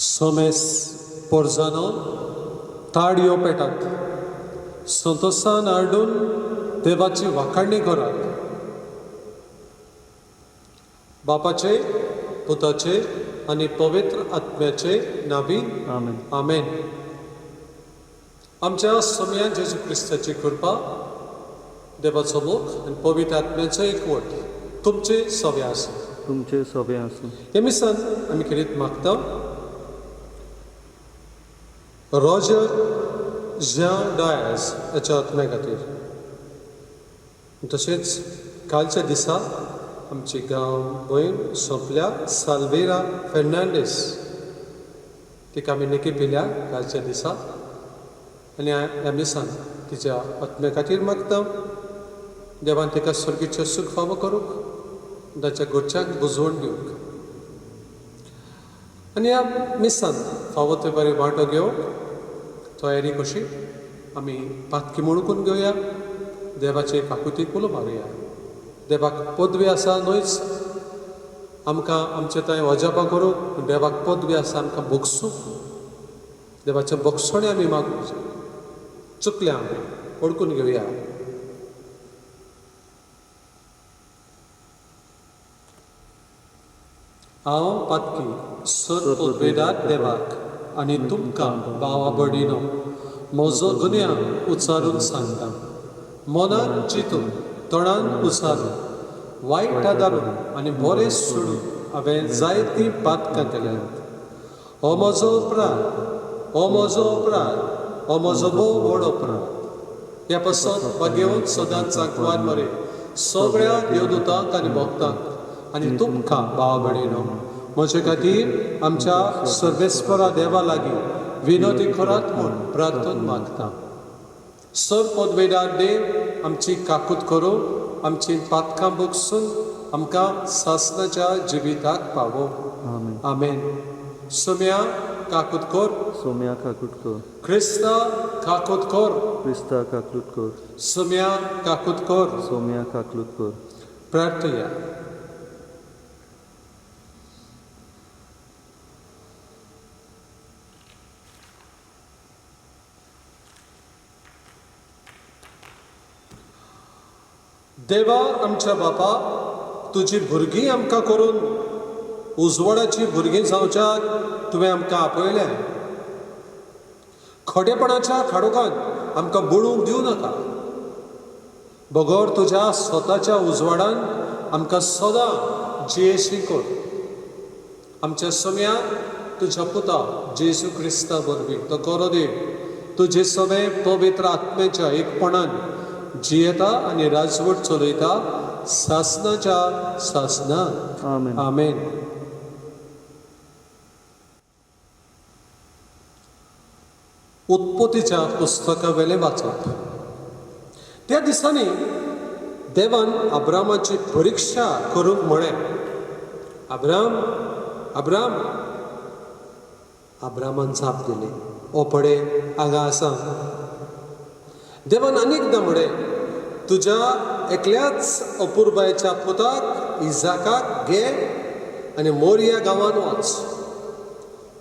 Soames पोरजानो ताडयो पेटात संतोषान आरडून देवाची वाखाणणी करात. बापाचे, पुताचे आणि पवित्र आत्म्याचे नावी आमेन. आमेन. आमच्या सोम्या जेजू ख्रिस्ताची कृपा, देवाचो मोग आणि पवित्र आत्म्याचो एकवट तुमचे सवे आसूं. तुमचे सोबे आसूं. हे मिसान आमी कितें मागता. रॉजर जॅन डायस हाच्या आत्म्या खातीर, तशेंच कालच्या दिसा आमची गांव भयण सोंपल्या साल्वेरा फेर्नांडीस, तिका आमी नेकी पिल्या कालच्या दिसा, आनी ह्या मिसान तिच्या आत्म्या खातीर मागता. देवान तिका स्वर्गीचें सूख फावो करूंक, ताच्या घरच्यांक बुजवण दिवंक, आनी ह्या मिसान फावो ते बरे वांटो घेवंक तयारी कशी आमी पातकी म्हणून घेवया. देवाचे काकुतीक उलो मारुया. देवाक पदवी आसा न्हयच आमकां आमचे थंय वजापा करूंक, देवाक पदवी आसा आमकां बोगसूंक. देवाचे बोगसणे आमी मागूंक चुकल्या आमी ओळखून घेवया. हांव पातकी सर पदवेदार देवाक आनी तुमकां भावा भयणीनो म्हजो गुन्या उचारून सांगता. मनान चिंतून, तोंडान उसारून, वायट आदारून आनी बरें सोडून हांवें जायतीं पातकां केल्यात. हो म्हजो अपराध, हो म्हजो अपराध, हो म्हजो भोव व्हड अपराध. ह्या पासून वा घेवन सदांच सांकवार मरे सगळ्या देवदूतांक आनी भक्तांक आनी तुमकां भावा भयणीनो म्हजे खातीर आमच्या सर्वेस्परा देवा लागीं विनोदी करात म्हूण प्रार्थना मागता. सर पदवेदार देव आमची काकूत करूं, आमची पातकां बोगसून आमकां सासणाच्या जिविताक पावो. आमेन. आमेन. सोम्या काकूत कर. सोम्या काकूट कर. क्रिस्ता काकूत कर. क्रिस्ता काकूट कर. सोम्या काकूत कर. सोम्या काकूट कर. प्रार्थया. देवा आमच्या बापा, तुजी भुरगीं आमकां करून उजवाडाची भुरगीं जावच्याक तुवें आमकां आपयल्या. खोटेपणाच्या खाडोकांत आमकां बुडूंक दिवं नाका. बगोर तुज्या स्वताच्या उजवाडान आमकां सदां जियेशी कर. आमच्या सोम्या तुज्या पुता जेजू क्रिस्ता वरवीं तो गरो देव तुजे सगळें पवित्र आत्म्याच्या एकपणान जियेता आनी राजवट चलयता सासणाच्या सासनांत. आमेन. आमेन. उत्पत्तीच्या पुस्तका वेलें वाचप. त्या दिसांनी देवान अब्रामाची परिक्षा करूंक म्हळें. Abram, Abram. अब्रामान जाप दिली, ओ पळे हांगा आसा. देवान अनेकदां म्हळें, तुज्या एकल्याच अपुरबायच्या पुताक इजाकाक घे आनी मोरिया गांवांत वच.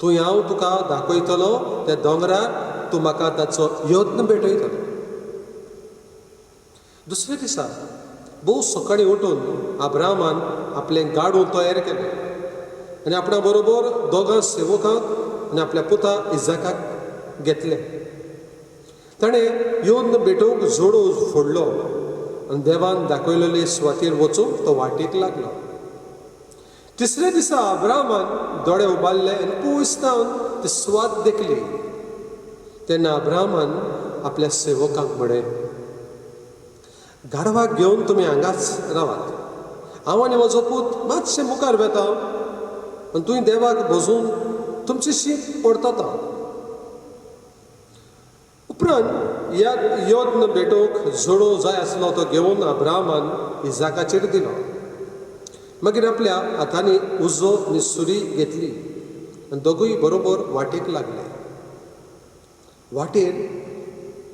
थंय हांव तुका दाखयतलो त्या दोंगरार तूं म्हाका ताचो यत्न भेटयतलो. दुसऱ्या दिसा भोव सकाळीं उठून अब्रामान आपलें गाडू तयार केलें आनी आपणा बरोबर दोगां सेवकांक आनी आपल्या पुता इजाकाक घेतले. ताणें येवन भेटूंक जोडो फोडलो आनी देवान दाखयलेले सुवातेर वचूंक तो वाटेक लागलो. तिसऱ्या दिसा अब्रामान दोळे उबारले आनी पुसतावन ती सुवात देखली. तेन्ना अब्रामान आपल्या सेवकांक म्हळें, गाडवाक घेवन तुमी हांगाच रावात. हांव आनी म्हजो पूत मातशें मुखार वेता आनी तुवें देवाक भोजून तुमची शीत पडता. उपरांत यत्न भेटोवंक जोडो जाय आसलो तो घेवन अब्रामान इजाकाचेर दिलो. मागीर आपल्या हातांनी उजो आनी सुरी घेतली आनी दोगूय बरोबर वाटेक लागले. वाटेर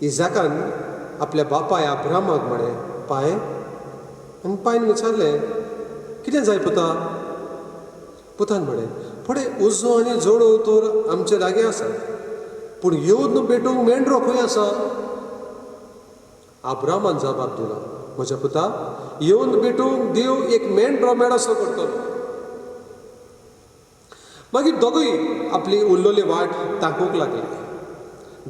इजाकान आपल्या बापाय अब्रामाक म्हळें, पाय. आनी पायन विचारलें, कितें जाय पुता? पुतान म्हणे पळय उजो आनी जोडो तर आमचे लागीं आसा पूण येवन भेटूंक मेंढरो खंय आसा? अब्रामान जबाब दिलो म्हज्या पुता येवन भेटूंक देव एक मेंढरो मेळसो करतलो. मागीर दोगूय आपली उरलेली वाट तांकूंक लागले.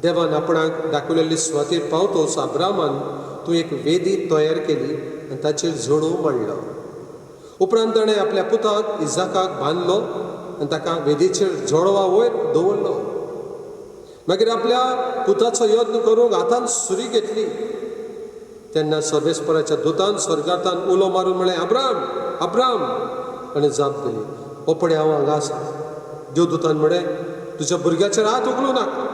देवान आपणाक दाखयलेली सुवातेर पावतोच अब्रामान तूं एक वेदी तयार केली आनी ताचेर जोडो मांडलो. उपरांत ताणें आपल्या पुताक इजाकाक बांदलो आनी ताका वेदीचेर जोडवा वयर दवरलो. मागीर आपल्या पुताचो यत्न करूंक हातान सुरी घेतली. तेन्ना सर्वेस्पराच्या दुतान स्वर्गांतल्यान उलो मारून म्हळें अब्राम अब्राम आनी जाप दिली ओ पळय हांव हांगा आसा. देवदूतान म्हळें तुज्या भुरग्याचेर हात उखलूं नाका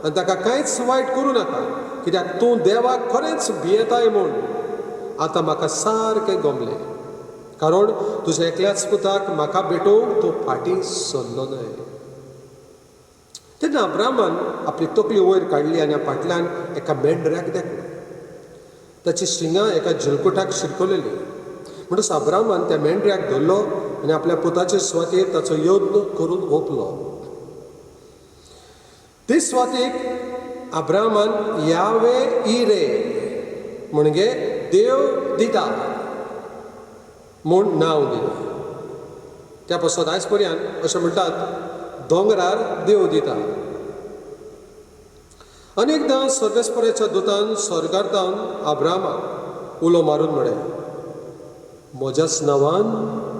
आनी ताका कांयच वायट करूं नाका कित्याक तूं देवाक खरेंच भियेताय म्हूण आतां म्हाका सारकें गमलें कारण तुज्या एकल्याच पुताक म्हाका भेटोवंक तूं फाटीं सरलो न्हय. तेन्ना अब्रामान आपली तकली वयर काडली आनी फाटल्यान एका मेंढऱ्याक देखलो. ताची शिंगां एका झिलकुटाक शिरकलेली. म्हणटच अब्रामान त्या मेंढऱ्याक धरलो आनी आपल्या पुताचे सुवातेर ताचो यत्न करून ओंपलो. ते सुवातेक अब्रामान यावे इरे म्हणजे देव दिता म्हूण नांव दिलें. त्या पासून आयज पर्यंत अशें म्हणटात दोंगरार देव दिता. अनेकदां सर्वेस्पराच्या दुतान स्वर्गांतल्यान अब्रामाक उलो मारून म्हळें म्हज्याच नांवान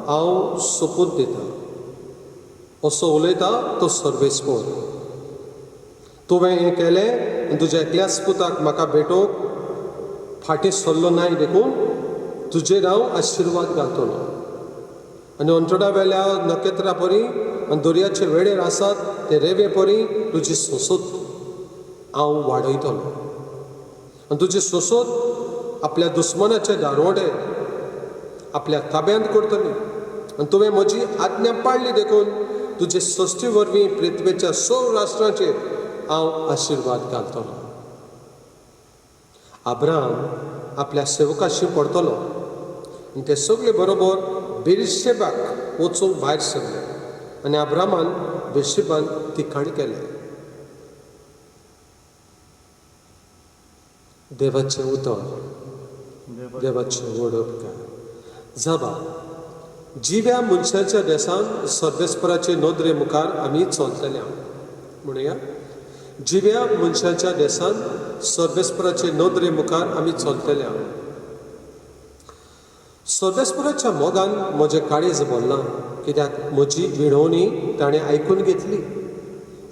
हांव सोपूत दितां असो उलयता तो सर्वेस्पर. तुवें हें केलें आनी तुज्या एकल्याच पुताक म्हाका भेटोवंक फाटीं सरलो नाय देखून तुजेर हांव आशिर्वाद घालतलो आनी अंतडा वेल्या नखेत्रां परी आनी दर्याचे वेळेर आसात ते रेवे परी तुजी सोसत हांव वाडयतलो आनी तुजी सोसत आपल्या दुस्मनाचे दारोडे आपल्या ताब्यांत करतली आनी तुवें म्हजी आज्ञा पाळली देखून तुजे सश्टी वरवीं पृथ्वेच्या सगळ्या राष्ट्रांचेर हांव आशिर्वाद घालतलो. अब्राम आपल्या सेवकाशी पडतलो आनी ते सगळे बरोबर बेरशेबाक वचूंक भायर सरले आनी अब्रामान बेरशेबान ठिकाण केलें. देवाचें उतर देवाचें वडपकार जाबा जिव्या मनशाच्या देसान सर्वेस्पराचे नदरे मुखार आमी चलतले म्हणुया. जिव्या मनशाच्या देसान सर्वेस्पराचे नदरे मुखार आमी चलतले. सर्वेस्पराच्या मोगान म्हजें काळीज भरलां कित्याक म्हजी विणवणी ताणें आयकून घेतली.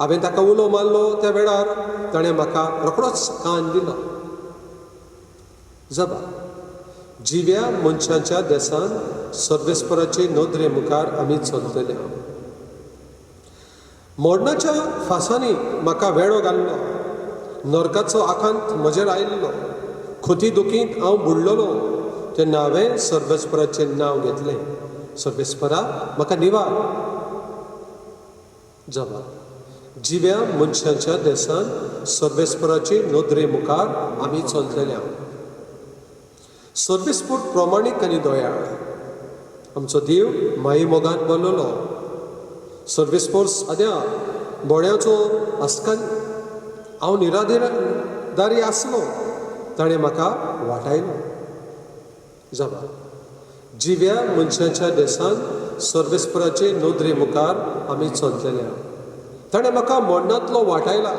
हांवें ताका उलो मारलो त्या वेळार ताणें म्हाका रोखडोच कान दिलो. जाबा जिव्या मनशाच्या देसान सर्वेस्पराचे नदरे मुखार आमी चलतले. मोडणाच्या फासांनी म्हाका वेळो घाल्लो. नरकाचो आकांत म्हजेर आयिल्लो. खोती दुखींत हांव बुडलोलो तेन्ना हांवें सर्वेस्पराचें नांव घेतलें. सर्वेस्परा म्हाका निवार. जाबा जिव्या मनशाच्या देसान सर्वेस्पराचे नदरे मुखार आमी चलतले. सर्वेस्पर प्रमाणीक आनी दयाळ आमचो देव माई मोगान भरलेलो. सर्वेस्पर सद्या बोड्याचो आसकान हांव निराधारी आसलो ताणें म्हाका वाटायलो. जाबा जिव्या मनशाच्या देसान सर्वेस्पराचे नदरे मुखार आमी चलतले. ताणें म्हाका मरणांतलो वाटायला.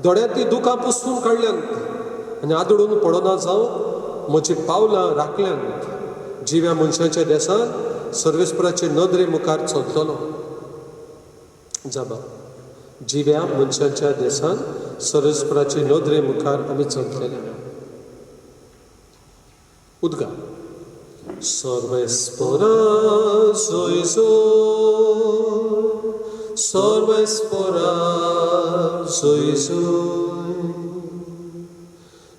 दोळ्यांतलीं दुखां पुसून काडल्यांत आनी आदळून पडना जावं म्हजी पावलां राखल्यांत. जिव्या मनशाच्या देसान सर्वेस्पराचे नदरे मुखार चलतलो. जाबा जिव्या मनशाच्या देसान सर्वेस्पराचे नदरे मुखार आमी चलतले. उद्गार सर्वेस्परा सोयसो सर्वेस्परा सोयसो.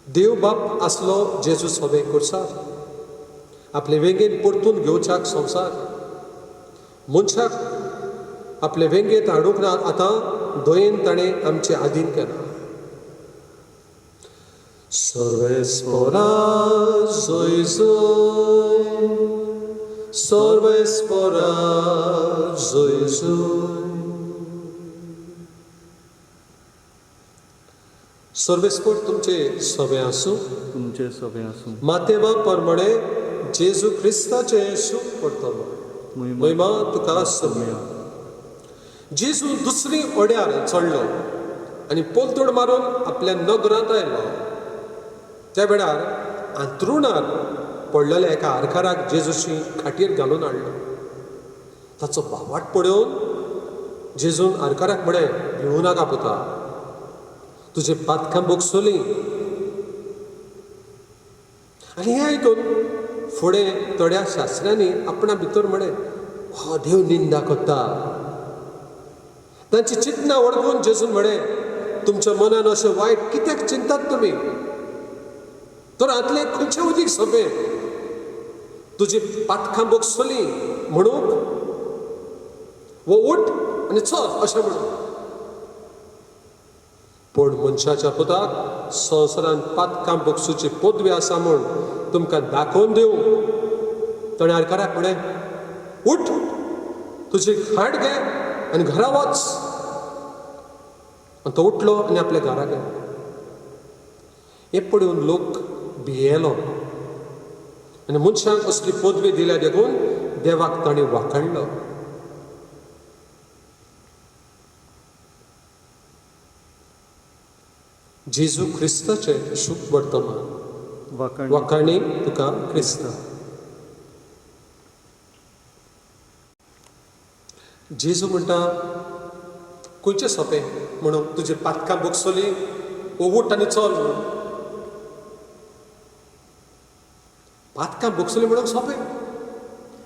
देव बाप आसलो जेजूस हवे करसार आपले वेंगेन परतून घेवच्याक संवसार. मनशाक आपले वेंगेंत हाडूंक ना आतां दयेन ताणें आमचें आधीन केलां. सर्वेस्परा सोयसो सर्वेस्परा Jesu. सर्वेस्पर तुमचे सवे आसूं. तुमचे सवे आसूं. मातेवा परमणे जेजू ख्रिस्ताचे सूख पडटलो. महिमा तुका सगळ्या. जेजू दुसरी ओड्यार चडलो आनी पोलतोड मारून आपल्या नगरांत आयलो. त्या वेळार अंथरुणार पडलेल्या एका आरकाराक जेजूची खाटीर घालून हाडलो. ताचो भावाट पळोवन जेजून आरकाराक म्हळें, भिवू नाका पुता, तुजे पातकां बोगसोली. आनी हें आयकून फुडें थोड्या शास्त्रांनी आपणा भितर म्हळें, हो देव निंदा करता. तांची चिंतना वळखून जेजून म्हळें, तुमच्या मनान अशें वायट कित्याक चिंतात तुमी? तर आतले खंयचे उदीक सोबे तुजी पातकां बोगसोली म्हणून वो उठ आनी चल अशें म्हणून. पूण मनशाच्या पुताक संवसारांत पातकां बोगसूची पदवी आसा म्हूण तुमकां दाखोवन दिवं. ताणें आरकाराक म्हळें, उठ, तुजी खाट घे आनी घरा वच. आनी तो उठलो आनी आपल्या घरा गेलो. हें पळोवन लोक भियेलो आनी मनशांक असली पदवी दिल्या देखून देवाक ताणें वाखाणलो. जेजू ख्रिस्ताचे शुभ वर्तमान. वाखाणी तुका ख्रिस्त. जेजू म्हणटा, खंयचें सोंपें म्हणून तुजी पातकां बोगसोली, उठ आनी चल म्हणून. पातकां बोगसोली म्हणून सोंपें,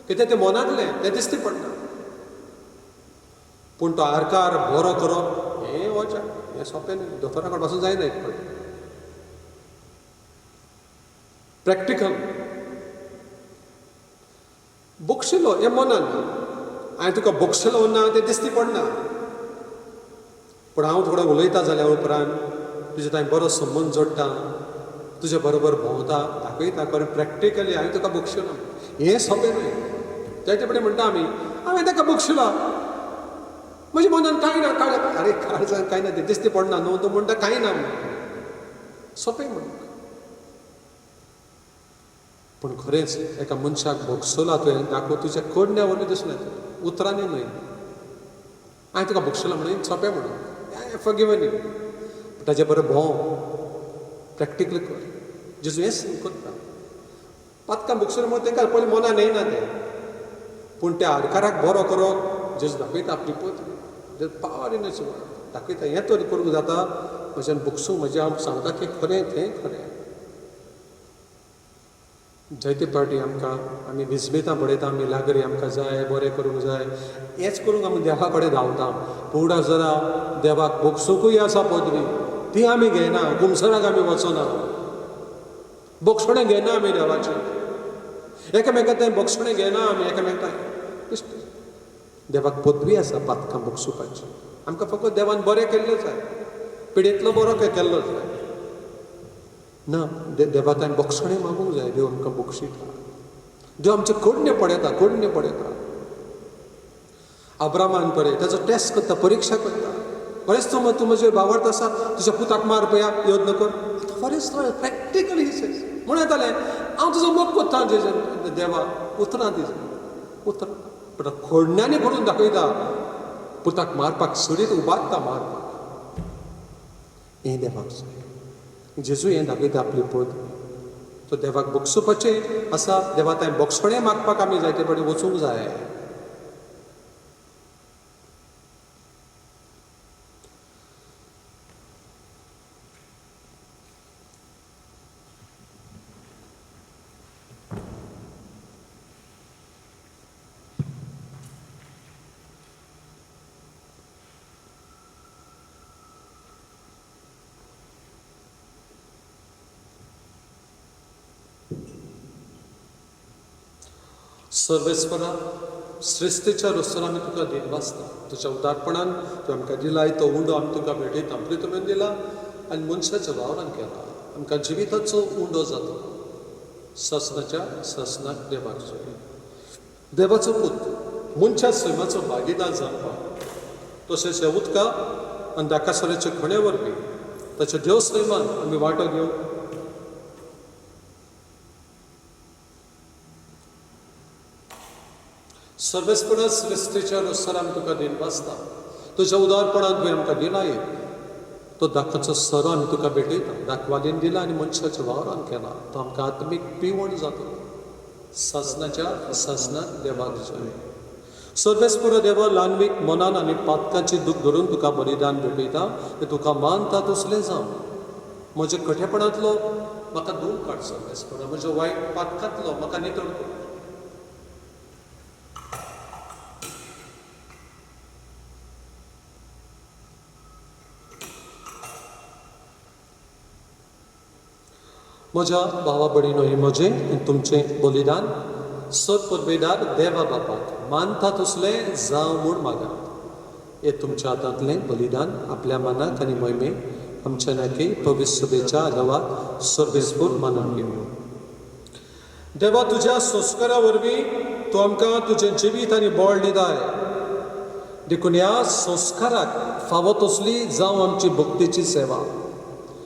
कित्याक तें मनांतलें, तें दिसती पडना. पूण तो आरकार बरो करप हें वचन, हें सोंपें न्ही. दोतोरा कडेन वचूंक जायना एक पळय. प्रॅक्टिकल बोगशिलो हें मनान. हांवें तुका बोगशिलो ना तें दिसती पडना. पूण हांव थोडो उलयता जाल्या उपरांत तुजे थंय बरो संबंद जोडटा, तुजे बरोबर भोंवता, दाखयता खरें प्रॅक्टिकली हांवें तुका बोगशिलो. हें सोंपें न्हय. जायते कडेन म्हणटा आमी, हांवें ताका बोगशिलो, म्हज्या मनान कांय ना. अरे काळजान कांय ना, तें दिसती पडना न्हू. तो म्हणटा कांय ना म्हणून. सोंपें म्हणून. पूण खरेंच एका मनशाक बोगसला तुवें दाखोव तुज्या कोडण्या वरवीं दिसून येता, उतरांनी न्हय. हांवें तुका बोगशिलो म्हणून सोंपें म्हणून फॉरगिवन यू. ताचे बरोबर भोंव, प्रॅक्टिकल कर. जेजू हेंच करता. पातकां बोगसले म्हणून तांकां पयलीं मनान येयना तें. पूण त्या आरकाराक बरो करप जेजू दाखयता आपली पदवी. पावर इन अच दाखयता. हें तरी करूंक जाता, म्हज्यान बोगसूंक म्हजें हांव सांगता की खरें तें खरें. जायते पावटी आमी विस्मेतां पळयता, आमी लागरी आमकां जाय, बरें करूंक जाय, हेंच करूंक आमी देवा कडेन धांवता. पूण जरा देवाक बोगसूंकूय आसा पदवी, ती आमी घेयना. गुमसराक आमी वचना, बोगसणें घेयना आमी देवाचें. एकामेकांत बोगसणें घेयना आमी एकामेकांत. देवाक पदवी आसा पातकां बोगसुपाची. आमकां फकत देवान बरें केल्लें जाय, पिडेंतलो बरो केल्लो जाय ना. देवाक हांवें बोगसणें मागूंक जाय. देव आमकां बोगशिता. देव आमचे कोडणे पळयता, कोडणे पळयता. अब्रामान पळय, ताचो टेस्ट करता, परीक्षा करता. खरेंच तूं म्हजेर भावार्थ आसा, तुज्या पुताक मार पया, यत्न कर. खरेंच प्रॅक्टिकली म्हणून येतालें, हांव तुजो मोग कोत्ता देवा, उतरां दी उतरां. पण खोडण्यांनी करून दाखयता, पुताक मारपाक सुरीत उबारता मारपाक. हें देवाक जाय. जेजू हें दाखयता आपली पदवी. तो देवाक बोगसुपाचें आसा. देवाक हांवें बोगसणें मागपाक आमी जायते कडेन वचूंक जाय. सर्वेस्परा, श्रेष्ठीच्या रस्त्यार आमी तुका दिन वाचता. तुज्या उदारपणान तूं आमकां दिलाय तो उंडो आमी तुका भेटयता. आपले तुवें दिला आनी मनशाच्या वावरान केला. आमकां जिविताचो उंडो जाता. ससनाच्या ससनाक देवाक जाय. देवाचो पूत मनशा सैमाचो भागीदार जावपाक तशेंच ह्या उदका आनी दाकासऱ्याचे खणे वरवीं ताच्या देव सैमान आमी वांटो घेवंक सर्वेस्परा सृश्टीच्या अनुसार आमी तुका दिन वाचता तुज्या उदारपणान तुवें आमकां दिलायक तो दाखाचो सरो आमी तुका भेटयता दाखवालीन दिला आनी मनशाच्या वावरान केला तो आमकां आत्मीक पिवण जाता सासनाच्या सासनात देवाक जय सर्वेस्पुरो देवा ल्हानवीक मनान आनी पातकाची दूख धरून तुका बलिदान भेटयता तें तुका मानता तसलें जावं म्हज्या कठेपणांतलो म्हाका दूर काड सर्वेस्पुरो म्हज्या वायट पातकांतलो म्हाका नितळ कर म्हज्या भावा भयणीनो हे म्हजें आनी तुमचें बलिदान सत परबेदार देवा बापाक मानता तसलें जावं म्हूण मागात हें तुमच्या हातांतलें बलिदान आपल्या मनाक आनी मोहिमेक आमच्या नाकी पवित्र सभेच्या आदवाक सर्वेस्पूर मानून घेवं देवा तुज्या संस्कारा वरवीं तूं आमकां तुजें जिवीत आनी बोळ दिताय देखून ह्या संस्काराक फावो तसली जावं आमची भक्तीची सेवा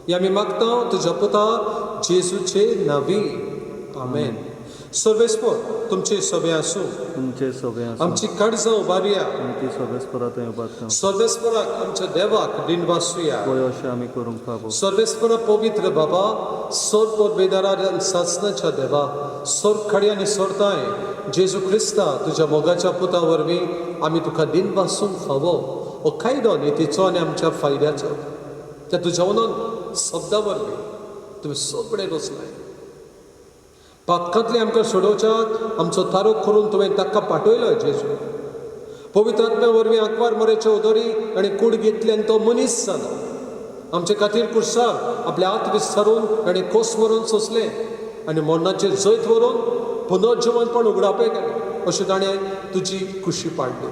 ही आमी मागता तुज्या पुता जेजूचे नांवी आमेन सर्वेस्पर तुमचे सभे आसूं तुमचे सगळे आमची काळजां उबारया आनी ती सर्वेस्परा थंय उबारता सर्वेस्पराक आमच्या देवाक दिन वासूया पळय अशें आमी करूंक फावो सर्वेस्परा पवित्र बाबा सोर परबेदारा सासनाच्या देवा सोर खडी आनी सोरताय जेजू क्रिस्ता तुज्या मोगाच्या पुता वरवीं आमी तुका दिन वासूंक फावो हो कायदो नितीचो आनी आमच्या फायद्याचो त्या तुज्या उलोवन शब्दा वरवीं तुवें सोपडे रचलाय पातकांतले आमकां सोडोवच्याक आमचो तारूख करून तुवें ताका पाठयलो जेजू पवित्र आत्म्या वरवीं आंकवार मोरेच्या उदरी आनी कूड घेतली आनी तो मनीस जालो आमचे खातीर कुर्सार आपले हात विस्तारून आनी कोस व्हरून सोंसले आनी मरणाचे जैत व्हरून पुनर्जीवनपण उगडावपे केलें अशें ताणें तुजी खुशी पाडली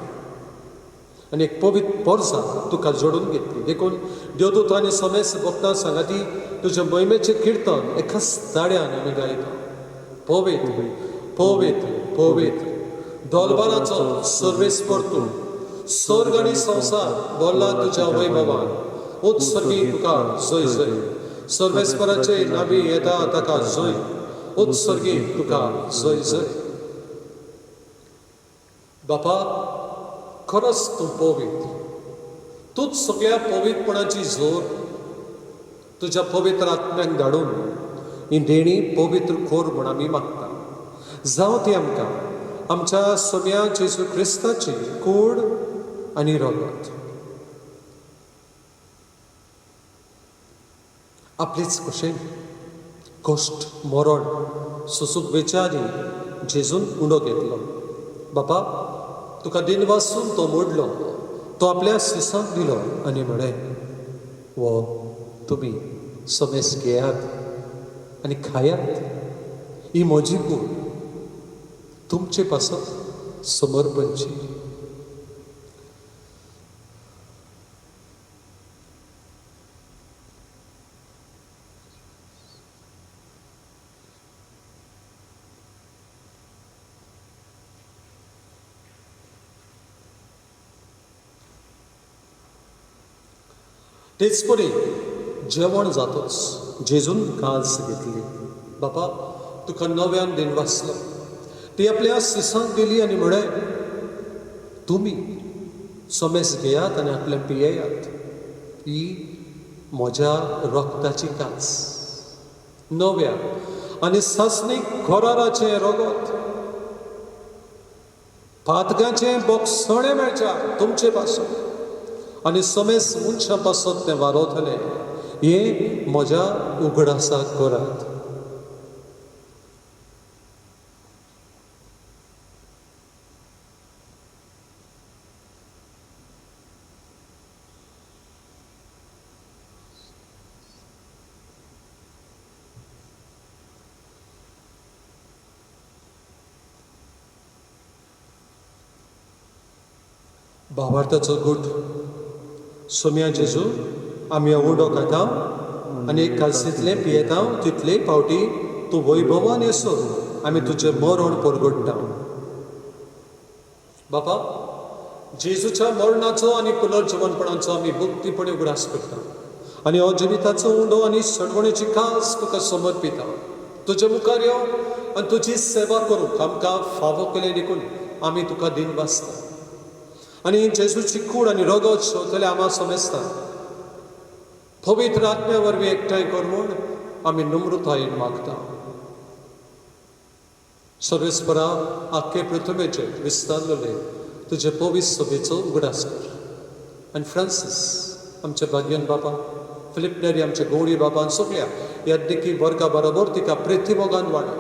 आनी एक पवित्र पोरसां तुका जोडून घेतली देखून देवदूतांनी समेस भक्तां सांगाती तुजे महिमेचें किर्तन एकाच दाड्यान आमी गायता पवित्र पवित्र पवित्र दोलबाराचो सर्वेस्पर तूं स्वर्ग आनी संवसार बोल्ला तुज्या वैभवान उत्सर्गी तुका जय जय सर्वेस्पराचे नांवी येता ताका जय उत्सर्गी तुका जय जय बापा खरोच तूं पवित्र तूंच सगळ्या पवित्रपणाची जोर तुज्या पवित्र आत्म्याक धाडून ही देणी पवित्र खोर म्हूण आमी मागता जावं ती आमकां आमच्या सोम्या जेजू क्रिस्ताची कूड आनी रगत आपलीच कुशेन कश्ट मरण सुसूक बेचारी जेजून उंडो घेतलो बापा तुका दिन वासून तो मोडलो तो आपल्या सिसांक दिलो आनी म्हळें वो तुमी समेस घेयात आनी खायात ही म्हजी कूड तुमचे पासत समर्पणची तेच परी जेवण जातोच जेजून काज घेतली बापा तुका नव्यान दिन वाचलो ती आपल्या सिसांक दिली आनी म्हळें तुमी समेस घेयात आनी आपल्या पियेयात ही म्हज्या रोगताची कास नव्या आनी सासणीक घोराराचें रगत पातकाचें बोगसणें मेळच्या तुमचे पासून आनी समेस मनशां पासत तें वारोतलें हे म्हज्या उगडासाक करात भावार्थाचो गुट सोम्या जेजू आमी उडो खाता आनी एक कालसींतलें पियेता तितले फावटी तूं वैभवान येसो आमी तुजें मरण परगट्टा बापा, जेजूच्या मरणाचो आनी पुनर्जीवनपणाचो आमी भक्तीपणे उगडास करता आनी हो जिविताचो उंडो आनी सडवणेची खास तुका समर्पिता. तुजे मुखार यो आनी तुजी सेवा करूंक आमकां फावो केले देखून आमी तुका दिन वाचता आनी जेजूची कूड आनी रगत शेवतले आमा समेस्ता. पवित्र आत्म्या वरवीं एकठांय कर म्हूण आमी नम्रतायेन मागता. सर्वेस्परा आख्खे पृथ्वेचे विस्तारलेले तुजे पवित्र सभेचो उगडास कर. आनी फ्रांसीस आमचे भाग्यन बाबा, फिलिप नेरी आमचे गवळी बाबा आनी सगळ्या यादकी वर्गा बरोबर तिका प्रेथिमोगान वाडय.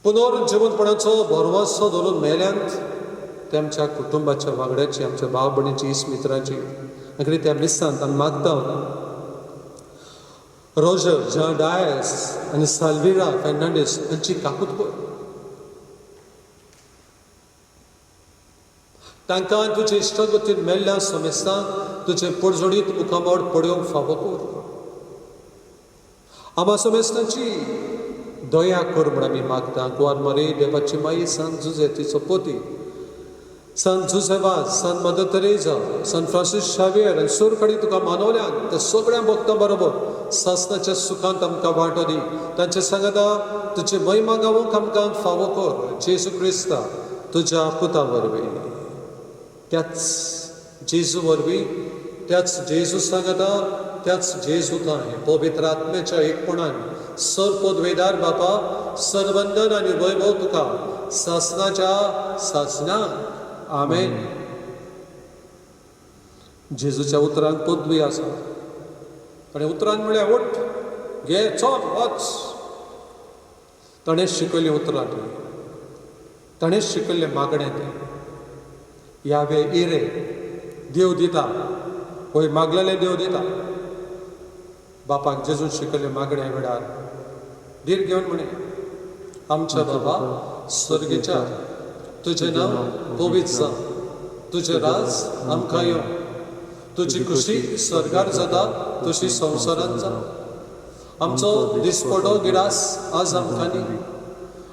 पुनर्जीवनपणाचो भरवंसो धरून मेल्यांत ते आमच्या कुटुंबाच्या वांगड्याची, आमच्या भाव भयणीची, इस्मित्राची आनी त्या मिसांत आमी मागता रोजर जॉन डायस आनी साल्विरा फेर्नांडीस हांची काकूट कर. तांकां तुजे इश्टगतीन मेल्ल्या समेस्तांक तुजे पडजोडीत मुखामोड पडोवंक फावो कर. आमा समेस्तांची दया कर म्हूण आमी मागता. कुवार मरी देवाची माई सांत जुजे तिचो पोती, सांत जुसेवास, सांत मदर तेरेजा, सांत फ्रांसीस शावेर आनी सोरकडी तुका मानवल्यान त्या सगळ्या भक्तां बरोबर सासणाच्या सुखांत आमकां वांटो दी. तांचे सांगता तुजी महिमा गावूंक आमकां फावो कर. जेजू क्रिस्ता तुज्या पुता वरवीं, त्याच जेजू वरवीं, त्याच जेजू सांगता, त्याच जेजू थंय पवित्र आत्म्याच्या एकपणान सरपदवेदार बापा सरवंदन आनी वैभव तुका सासणाच्या सासणान. आमेन. जेजूच्या उतरांक पदवी आसा आनी उतरान म्हळ्यार उठ, घे, चल, वच. ताणें शिकयलीं उतरां ती, ताणें शिकयल्लें मागणें तें. यावे इरे देव दिता, पळय मागलेलें देव दिता. बापाक जेजून शिकयल्लें मागण्या वेळार धीर घेवन म्हणे, आमच्या बाबा स्वर्गीच्या, तुजें नांव पवित्र जा, तुजें राज आमकां यो, तुजी खुशी स्वर्गार जाता तशी संवसारांत जा. आमचो दिसपडो गिरास आज आमकां दी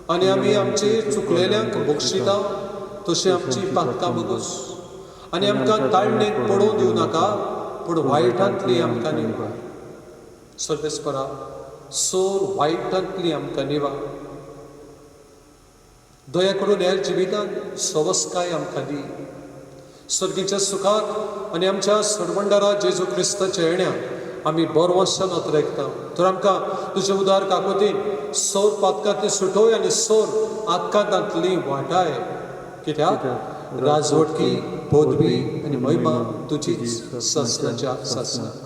आनी आमी आमची चुकलेल्यांक बक्षिता तशी आमची पातकां बगूस. आनी आमकां ताळणेक पडोवं दिवं नाका, पूण वायटांतली आमकां निवार. सर्वेस्परा सोर वायटांतली आमकां निवार. दया करून ह्या जिवितांत सवस्काय आमकां दी. सर्गीच्या सुखाक आनी आमच्या सडवंडरा जेजू क्रिस्ताच्या येण्याक आमी बरवंशान अत्रेकता. तर आमकां तुजे उदार काकुतीन सोर पातकांतली सुटोय आनी सोर आकांतांतली वाटाय. कित्याक राजवटकी, पदवी आनी महिमा तुजीच सासणाच्या सासणाक.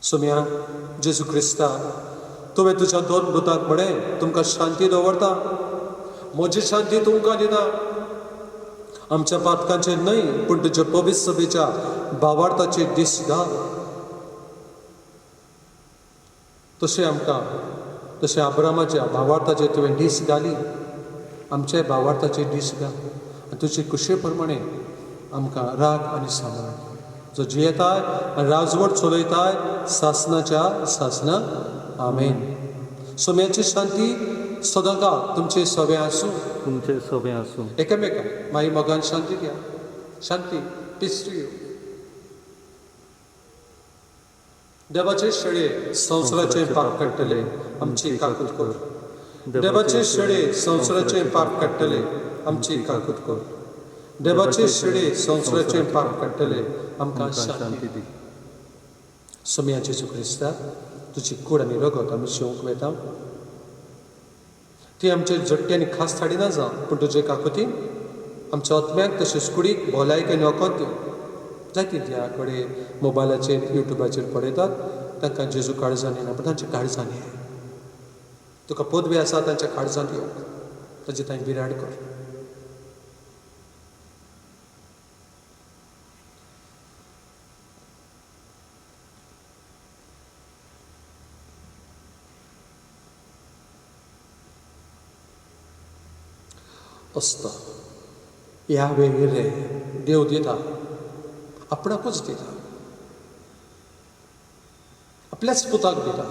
सुम्या जेजू क्रिस्ता, तुवें तुज्या दोन दुतांक म्हळें तुमकां शांती दवरता, म्हजी शांती तुमकां दिना. आमच्या पातकांचेर न्हय पूण तुज्या पवित्र सभेच्या भावार्थाचेर दीस घाल. तशें आमकां, तशें अब्रामाच्या भावार्थाचेर तुवें दीस घाली, आमच्या भावार्थाचेर दीस घाल. आनी तुजे कुशे प्रमाणे आमकां राग आनी सांबाळ, जो जियेताय आनी राजवट चलयताय सासणाच्या सासणाक. आमेन. सोम्याची शांती सदांकाळ तुमचे सवे आसूं. तुमचे सभे आसूं. एकामेकांक माई मोगान शांती घ्या. शांती, पीस टू यू. देवाचे शेळे संवसाराचे पाप काडटले आमची काकूट कर. देवाचे शेळे संवसाराचे पाप काडटले आमची काकूट कर. देवाचे शेळे संवसाराचे पाप काडटले आमकां शांती दी. सोम्या जेजू क्रिस्ता, तुजी कूड आनी रगत आमी शिवंक वेता. ती आमचे जट्टी आनी खास थाडिना जावं, पूण तुजे काकुतीन आमच्या आत्म्याक तशेंच कुडीक भलायक आनी वखद दिवं. जायतीं त्या कडेन मोबायलाचेर, युट्यूबाचेर पळयतात, तांकां जेजू काळजान येना, पूण तांच्या काळजान ये. तुका पदवी आसा तांच्या काळजान येवंक, ताची थंय विराड कर. असता ह्या वेळेरे देव दिता, आपणाकूच दिता, आपल्याच पुताक दिता.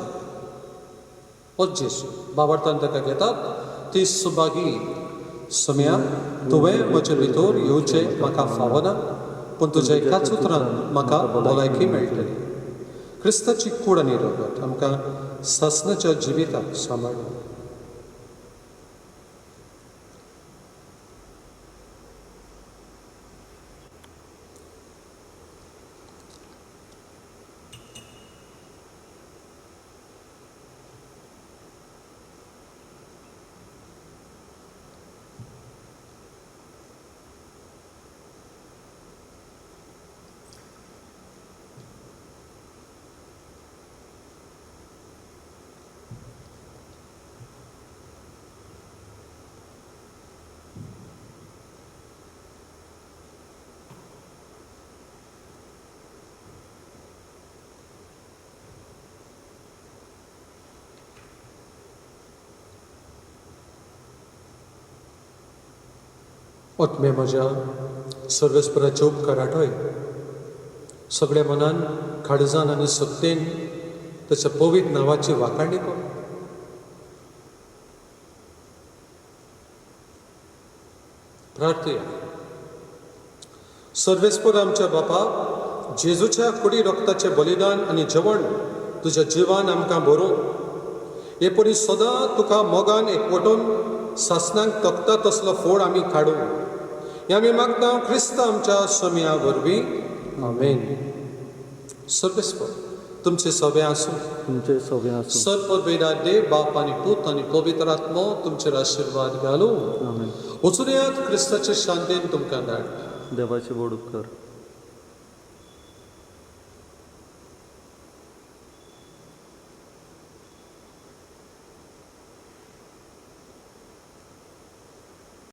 होच जेजू भावार्थान ताका घेतात. ती सुभागी सुम्या तुवें म्हजे भितर येवचें म्हाका फावना, पूण तुज्या एकाच उतरान म्हाका भलायकी मेळटली. क्रिस्ताची कूड आनी रगत आमकां ससनाच्या जिविताक सांबाळूं. ओतमे म्हज्या सर्वेस्पराचे उपकार आठय. सगळ्या मनान काळजान आनी सत्तेन ताच्या पवित्र नांवाची वाखाणणी कर. प्रार्थया. सर्वेस्पर आमच्या बापा, जेजूच्या कुडी रक्ताचें बलिदान आनी जेवण तुज्या जिवान आमकां बरो. हे परी सदां तुका मोगान एकवटून सासणांक तकता तसलो फोड आमी काडूं. हें आमी मागता क्रिस्त आमच्या सोम्या वरवीं. आमेन. सर्वेस्पर तुमचे सवे आसूं. तुमचे सगळे आसूं. सर्पवेदात देव बाप आनी पूत आनी पवित्र आत्मो तुमचेर आशिर्वाद घालूं. आमेन. वचून येयात क्रिस्ताचे शांतेन तुमकां धाड. देवाचे व्हड उपकार.